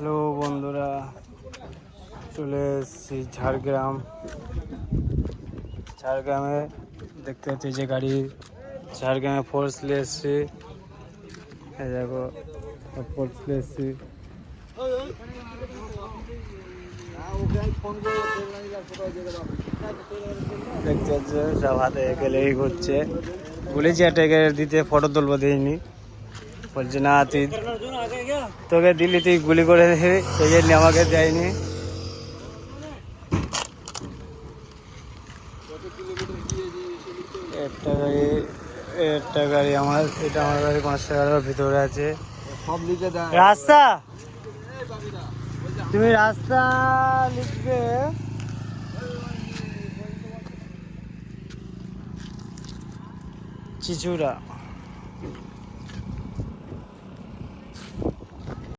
Hello বন্ধুরা, চলে এসেছি ঝাড়গ্রামে। দেখতে পাচ্ছি যে গাড়ি ঝাড়গ্রামে ফোর্সলে এসছি। এই দেখো ফোর্সলে এসছি। দেখতে পাচ্ছি সব হাতে গেলেই ঘুরছে। বলেছি একটা দিতে ফটো তুলবো, দিইনি। বলছে না, তুই তোকে দিল্লি তুই গুলি করে দিবি, এই জন্য আমাকে দেয়নি। একটা গাড়ি আমার, এটা আমার গাড়ি 5 টাকার ভিতরে আছে। রাস্তা তুমি রাস্তা লিখবে। চিচুড়া।